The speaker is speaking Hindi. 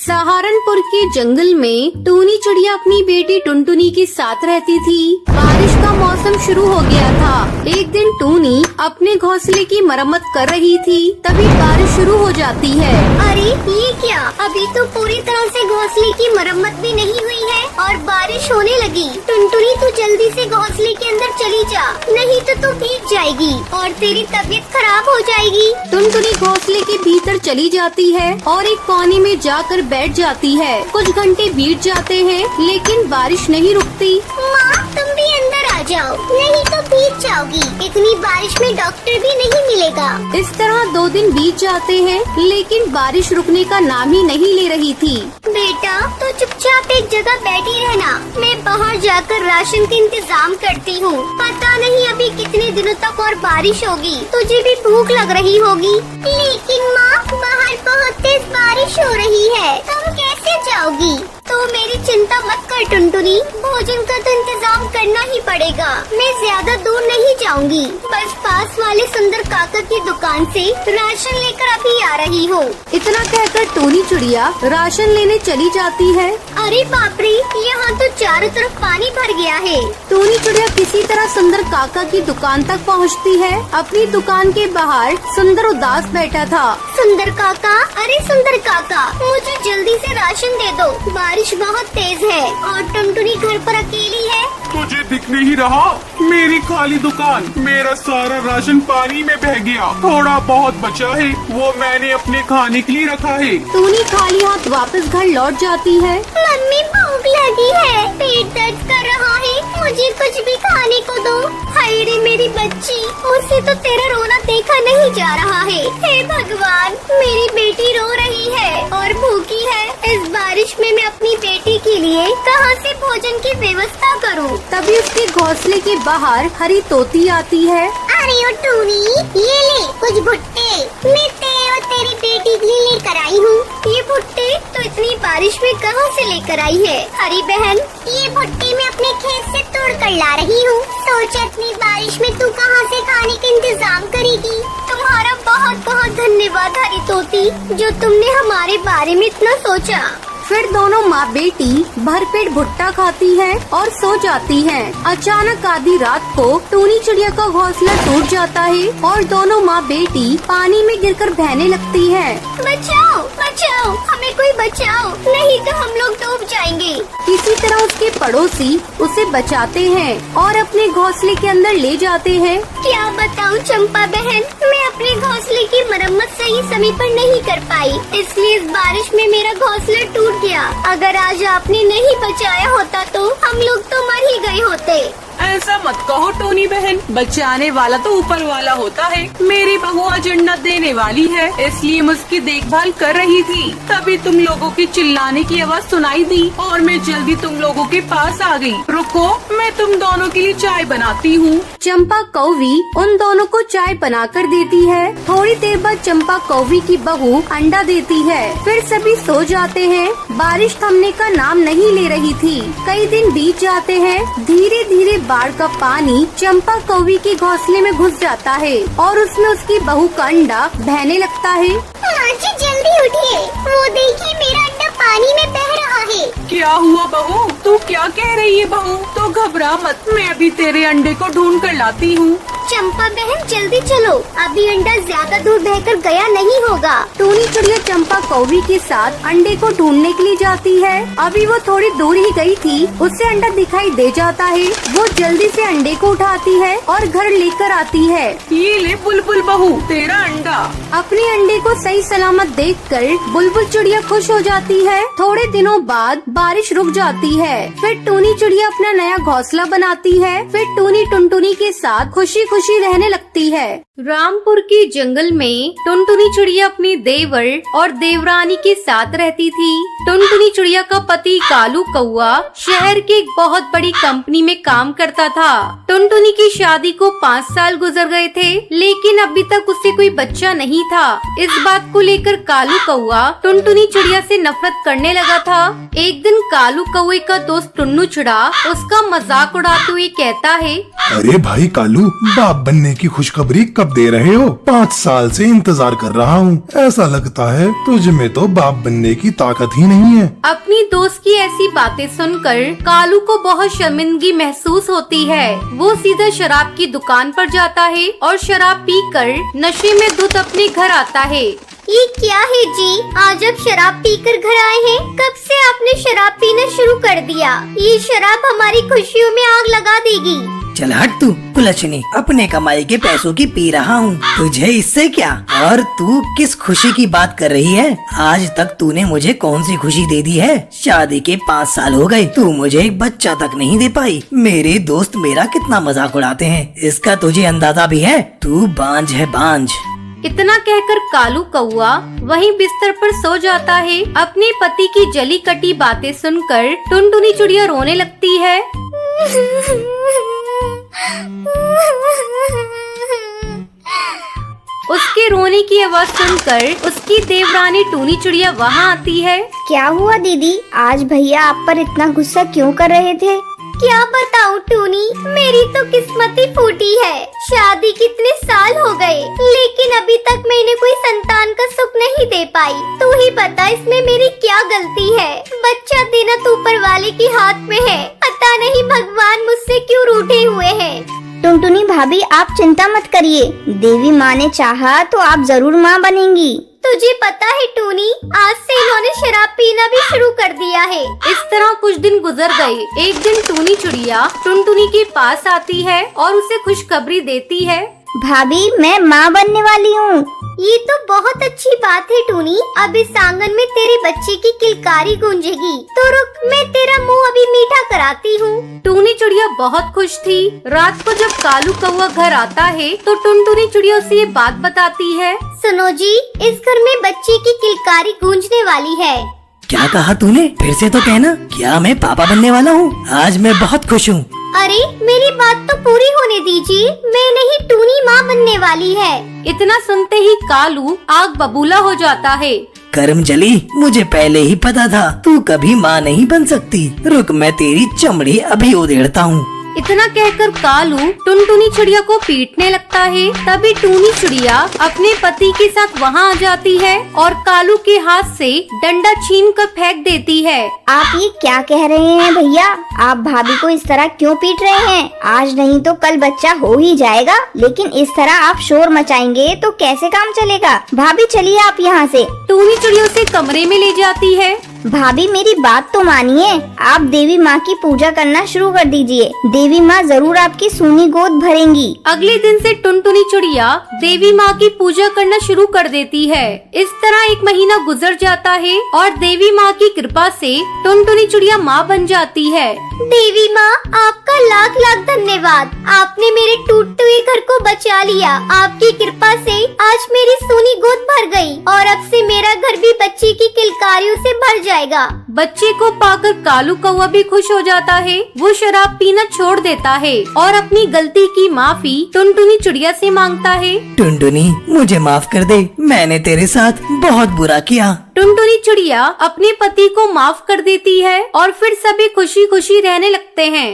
सहारनपुर के जंगल में टूनी चिड़िया अपनी बेटी टुनटुनी के साथ रहती थी। बारिश का मौसम शुरू हो गया था। एक दिन टूनी अपने घोंसले की मरम्मत कर रही थी, तभी बारिश शुरू हो जाती है। अरे ये क्या, अभी तो पूरी तरह से घोंसले की मरम्मत भी नहीं हुई है और बारिश होने लगी। टुनटुनी तू जल्दी से घोंसले के अंदर चली जा, नहीं तो तू भीग जाएगी और तेरी तबीयत खराब हो जाएगी। टुनटुनी घोंसले के भीतर चली जाती है और एक कोने में जाकर बैठ जाती है। कुछ घंटे बीत जाते हैं लेकिन बारिश नहीं रुकती। माँ तुम भी अंदर आ जाओ, नहीं तो भीग जाओगी। इतनी बारिश में डॉक्टर भी नहीं मिलेगा। इस तरह 2 दिन बीत जाते हैं लेकिन बारिश रुकने का नाम ही नहीं ले रही थी। बेटा तो चुपचाप एक जगह बैठी रहना, मैं बाहर जाकर राशन का इंतजाम करती हूँ। पता नहीं अभी कितने दिनों तक और बारिश होगी, तुझे भी भूख लग रही होगी। लेकिन माँ बाहर बहुत तेज बारिश हो रही है, तुम कैसे जाओगी? तो मेरी चिंता मत कर टुनटुनी, भोजन का तो इंतजाम करना ही पड़ेगा। मैं ज्यादा दूर नहीं जाऊंगी, बस पास वाले सुंदर काका की दुकान से राशन लेकर अभी आ रही हूँ। इतना कहकर टूनी चिड़िया राशन लेने चली जाती है। अरे बाप रे, यहाँ तो चारों तरफ पानी भर गया है। टूनी चिड़िया किसी तरह सुंदर काका की दुकान तक पहुँचती है। अपनी दुकान के बाहर सुंदर उदास बैठा था। सुंदर काका, अरे सुंदर काका, मुझे जल्दी से राशन दे दो, बारिश बहुत तेज है और टुनटुनी घर पर अकेली है। तुझे दिख नहीं रहा? मेरी खाली दुकान, मेरा सारा राशन पानी में बह गया। थोड़ा बहुत बचा है, वो मैंने अपने खाने के लिए रखा है। टूनी खाली हाथ वापस घर लौट जाती है। मम्मी भूख लगी है, पेट दर्द कर रहा है, मुझे कुछ भी खाने को दो। हाय रे मेरी बच्ची, मुझसे तो तेरा रोना देखा नहीं जा रहा है। हे भगवान, मेरी बेटी रो रही है और भूखी है। इस बारिश में मैं अपनी बेटी के लिए कहाँ से भोजन की व्यवस्था करूँ? तभी उसके घोंसले के बाहर हरी तोती आती है। अरे ओ टूनी, ये ले कुछ भुट्टे, मैं तेरे और तेरी बेटी के लिए लेकर आई हूँ। ये भुट्टे तो इतनी बारिश में कहाँ से लेकर आई है? हरी बहन, ये भुट्टे मैं अपने खेत से तोड़ कर ला रही हूँ। सोच इतनी बारिश में तू कहाँ से खाने का इंतजाम करेगी? तुम्हारा बहुत बहुत धन्यवाद हरी तोती, जो तुमने हमारे बारे में इतना सोचा। फिर दोनों माँ बेटी भरपेट भुट्टा खाती है और सो जाती है। अचानक आधी रात को टूनी चिड़िया का घोंसला टूट जाता है और दोनों माँ बेटी पानी में गिरकर बहने लगती है। बचाओ बचाओ, हमें कोई बचाओ, नहीं तो हम लोग डूब जाएंगे। किसी तरह उसके पड़ोसी उसे बचाते हैं और अपने घोंसले के अंदर ले जाते हैं। क्या बताऊँ चंपा बहन, मैं अपने घोंसले की मरम्मत सही समय पर नहीं कर पाई, इसलिए इस बारिश में मेरा घोंसला टूट गया। अगर आज आपने नहीं बचाया होता तो हम लोग तो मर ही गए होते। ऐसा मत कहो टोनी बहन, बचाने वाला तो ऊपर वाला होता है। मेरी बहू आज अंडा देने वाली है, इसलिए मैं उसकी देखभाल कर रही थी। तभी तुम लोगों की चिल्लाने की आवाज सुनाई दी और मैं जल्दी तुम लोगों के पास आ गई। रुको, मैं तुम दोनों के लिए चाय बनाती हूँ। चंपा कौवी उन दोनों को चाय बनाकर देती है। थोड़ी देर बाद चंपा कौवी की बहू अंडा देती है। फिर सभी सो जाते हैं। बारिश थमने का नाम नहीं ले रही थी। कई दिन बीत जाते हैं। धीरे धीरे बाढ़ का पानी चंपा कौवी के घोंसले में घुस जाता है और उसमें उसकी बहू का अंडा बहने लगता है। माँ जी जल्दी उठिए, वो देखिए मेरा अंडा पानी में बह रहा है। क्या हुआ बहू? तू क्या कह रही है बहू? तो घबरा मत, मैं अभी तेरे अंडे को ढूंढ कर लाती हूँ। चंपा बहन जल्दी चलो, अभी अंडा ज्यादा दूर बहकर गया नहीं होगा। टूनी चिड़िया चंपा कौवी के साथ अंडे को ढूंढने के लिए जाती है। अभी वो थोड़ी दूर ही गई थी, उसे अंडा दिखाई दे जाता है। वो जल्दी से अंडे को उठाती है और घर लेकर आती है। ये ले बुलबुल बहू, तेरा अंडा। अपने अंडे को सही सलामत देखकर बुलबुल चिड़िया खुश हो जाती है। थोड़े दिनों बाद बारिश रुक जाती है। फिर टूनी चिड़िया अपना नया घोंसला बनाती है। फिर टूनी टुनटुनी के साथ खुशी खुशी रहने लगती है। रामपुर के जंगल में टुनटुनी चिड़िया अपने देवर और देवरानी के साथ रहती थी। टुनटुनी चिड़िया का पति कालू कौआ शहर की एक बहुत बड़ी कंपनी में काम करता था। टुनटुनी की शादी को 5 साल गुजर गए थे, लेकिन अभी तक उससे कोई बच्चा नहीं था। इस बात को लेकर कालू कौआ टुनटुनी चिड़िया से नफरत करने लगा था। एक दिन कालू कौए का दोस्त टुन्नू चिड़ा उसका मजाक उड़ाते हुए कहता है, अरे भाई कालू, बाप बनने की खुशखबरी कब दे रहे हो? 5 साल से इंतजार कर रहा हूँ। ऐसा लगता है तुझ में तो बाप बनने की ताकत ही नहीं है। अपनी दोस्त की ऐसी बातें सुनकर कालू को बहुत शर्मिंदगी महसूस होती है। वो सीधा शराब की दुकान पर जाता है और शराब पीकर नशे में धुत अपने घर आता है। ये क्या है जी? आज आप शराब पीकर घर आए हैं? कब से आपने शराब पीना शुरू कर दिया? ये शराब हमारी खुशियों में आग लगा देगी। चल हट तू कुलच्छनी, अपने कमाई के पैसों की पी रहा हूँ, तुझे इससे क्या? और तू किस खुशी की बात कर रही है? आज तक तूने मुझे कौन सी खुशी दे दी है? शादी के 5 साल हो गए, तू मुझे एक बच्चा तक नहीं दे पाई। मेरे दोस्त मेरा कितना मजाक उड़ाते हैं, इसका तुझे अंदाजा भी है? तू बांझ है बांझ। इतना कहकर कालू कौआ वहीं बिस्तर पर सो जाता है। अपने पति की जली कटी बातें सुनकर टुनटुनी चिड़िया रोने लगती है। उसके रोने की आवाज सुनकर उसकी देवरानी टूनी चिड़िया वहाँ आती है। क्या हुआ दीदी? आज भैया आप पर इतना गुस्सा क्यों कर रहे थे? क्या बताऊं टूनी, मेरी तो किस्मत ही फूटी है। शादी कितने साल हो गए, लेकिन अभी तक मैंने कोई संतान का सुख नहीं दे पाई। तू ही बता इसमें मेरी क्या गलती है? बच्चा देना तो ऊपर वाले के हाथ में है। पता नहीं भगवान मुझसे क्यों रूठे हुए हैं। टुनटुनी भाभी आप चिंता मत करिए, देवी माँ ने चाहा तो आप जरूर माँ बनेंगी। तुझे पता है टूनी, आज से इन्होंने शराब पीना भी शुरू कर दिया है। इस तरह कुछ दिन गुजर गए। एक दिन टूनी चिड़िया टुनटुनी के पास आती है और उसे खुशखबरी देती है। भाभी मैं माँ बनने वाली हूँ। ये तो बहुत अच्छी बात है टूनी। अब इस आंगन में तेरे बच्चे की किलकारी गूंजेगी। तो रुक, मैं तेरा मुंह अभी मीठा कराती हूँ। टूनी चिड़िया बहुत खुश थी। रात को जब कालू कौआ घर आता है तो टुनटुनी चिड़िया उसे ये बात बताती है। सुनो जी, इस घर में बच्चे की किलकारी गूंजने वाली है। क्या कहा तूने? फिर से तो कहना। क्या मैं पापा बनने वाला हूँ? आज मैं बहुत खुश हूँ। अरे मेरी बात तो पूरी होने दीजिए। मैं नहीं, टूनी माँ बनने वाली है। इतना सुनते ही कालू आग बबूला हो जाता है। कर्म जली, मुझे पहले ही पता था तू कभी माँ नहीं बन सकती। रुक, मैं तेरी चमड़ी अभी उधेड़ता हूँ। इतना कहकर कालू टुनटुनी चिड़िया को पीटने लगता है। तभी टूनी चिड़िया अपने पति के साथ वहाँ आ जाती है और कालू के हाथ से डंडा छीन कर फेंक देती है। आप ये क्या कह रहे हैं भैया? आप भाभी को इस तरह क्यों पीट रहे हैं? आज नहीं तो कल बच्चा हो ही जाएगा, लेकिन इस तरह आप शोर मचाएंगे तो कैसे काम चलेगा? भाभी चलिए आप यहाँ से। टूनी चिड़िया उसे कमरे में ले जाती है। भाभी मेरी बात तो मानिए, आप देवी माँ की पूजा करना शुरू कर दीजिए। देवी माँ जरूर आपकी सूनी गोद भरेंगी। अगले दिन से टुनटुनी चिड़िया देवी माँ की पूजा करना शुरू कर देती है। इस तरह 1 महीना गुजर जाता है और देवी माँ की कृपा से टुनटुनी चिड़िया माँ बन जाती है। देवी माँ, आपका लाख लाख धन्यवाद। आपने मेरे टूटते हुए घर को बचा लिया। आपकी कृपा से आज मेरी सूनी गोद भर गई और अब से मेरा घर भी बच्चे की किलकारियों से भर जाएगा। बच्चे को पाकर कालू कौवा भी खुश हो जाता है। वो शराब पीना छोड़ देता है और अपनी गलती की माफी टुनटुनी चिड़िया से मांगता है। टुनटुनी मुझे माफ कर दे, मैंने तेरे साथ बहुत बुरा किया। टुनटुनी चिड़िया अपने पति को माफ कर देती है और फिर सभी खुशी खुशी रहने लगते हैं।